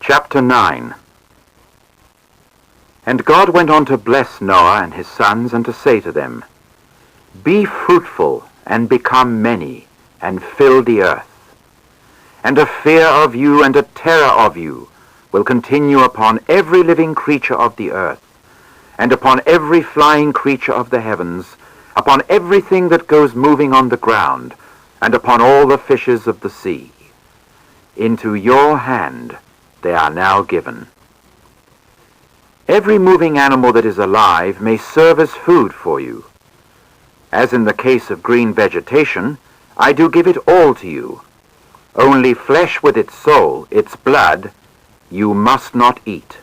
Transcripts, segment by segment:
Chapter 9. And God went on to bless Noah and his sons, and to say to them, Be fruitful, and become many, and fill the earth. And a fear of you and a terror of you will continue upon every living creature of the earth, and upon every flying creature of the heavens, upon everything that goes moving on the ground, and upon all the fishes of the sea. Into your hand they are now given. Every moving animal that is alive may serve as food for you. As in the case of green vegetation, I do give it all to you. Only flesh with its soul, its blood, you must not eat.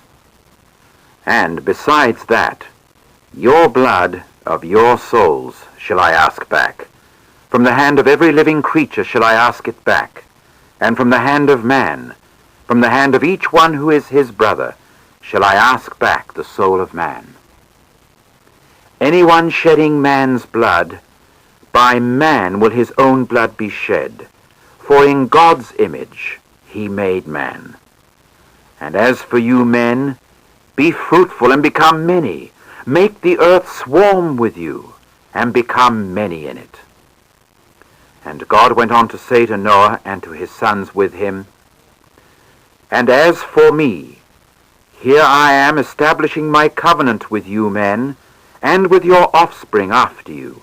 And besides that, your blood of your souls shall I ask back. From the hand of every living creature shall I ask it back. And from the hand of man, from the hand of each one who is his brother, shall I ask back the soul of man. Anyone shedding man's blood, by man will his own blood be shed, for in God's image he made man. And as for you men, be fruitful and become many. Make the earth swarm with you, and become many in it. And God went on to say to Noah and to his sons with him, And as for me, here I am establishing my covenant with you men, and with your offspring after you,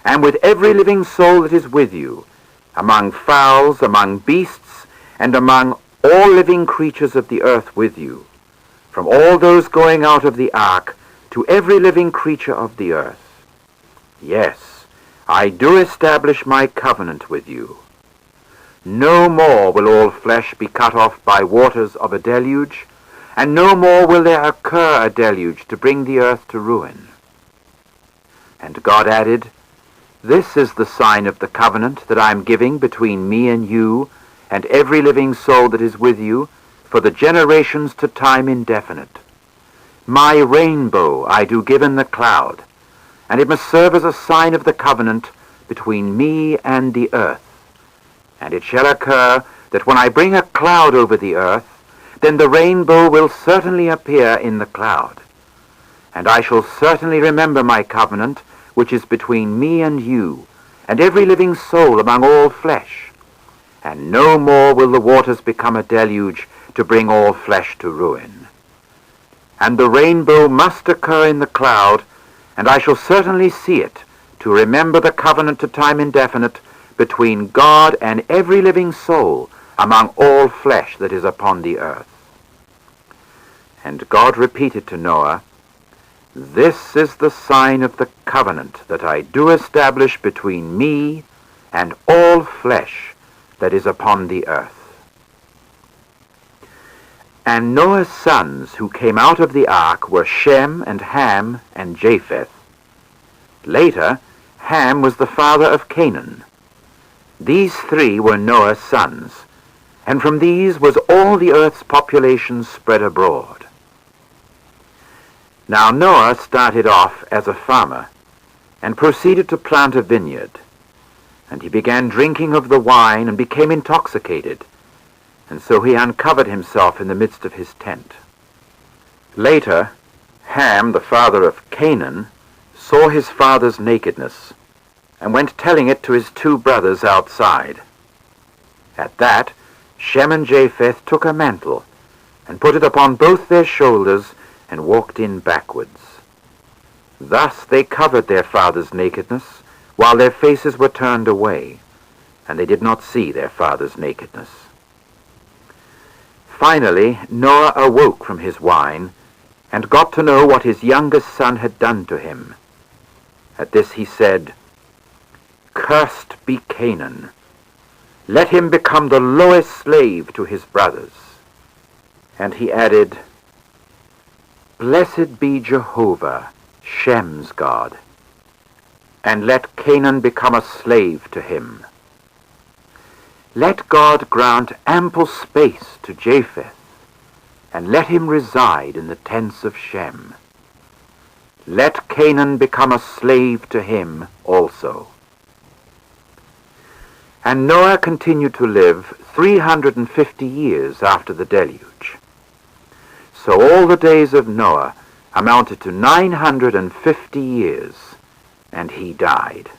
and with every living soul that is with you, among fowls, among beasts, and among all living creatures of the earth with you, from all those going out of the ark to every living creature of the earth. Yes, I do establish my covenant with you. No more will all flesh be cut off by waters of a deluge, and no more will there occur a deluge to bring the earth to ruin. And God added, This is the sign of the covenant that I am giving between me and you, and every living soul that is with you, for the generations to time indefinite. My rainbow I do give in the cloud, and it must serve as a sign of the covenant between me and the earth. And it shall occur that when I bring a cloud over the earth, then the rainbow will certainly appear in the cloud. And I shall certainly remember my covenant, which is between me and you, and every living soul among all flesh. And no more will the waters become a deluge to bring all flesh to ruin. And the rainbow must occur in the cloud, and I shall certainly see it, to remember the covenant to time indefinite between God and every living soul among all flesh that is upon the earth. And God repeated to Noah, This is the sign of the covenant that I do establish between me and all flesh that is upon the earth. And Noah's sons who came out of the ark were Shem and Ham and Japheth. Later, Ham was the father of Canaan. These three were Noah's sons, and from these was all the earth's population spread abroad. Now Noah started off as a farmer, and proceeded to plant a vineyard. And he began drinking of the wine, and became intoxicated, and so he uncovered himself in the midst of his tent. Later, Ham, the father of Canaan, saw his father's nakedness, and went telling it to his two brothers outside. At that, Shem and Japheth took a mantle, and put it upon both their shoulders, and walked in backwards. Thus they covered their father's nakedness, while their faces were turned away, and they did not see their father's nakedness. Finally, Noah awoke from his wine, and got to know what his youngest son had done to him. At this he said, Cursed be Canaan. Let him become the lowest slave to his brothers. And he added, Blessed be Jehovah, Shem's God, and let Canaan become a slave to him. Let God grant ample space to Japheth, and let him reside in the tents of Shem. Let Canaan become a slave to him also. And Noah continued to live 350 years after the deluge. So all the days of Noah amounted to 950 years, and he died.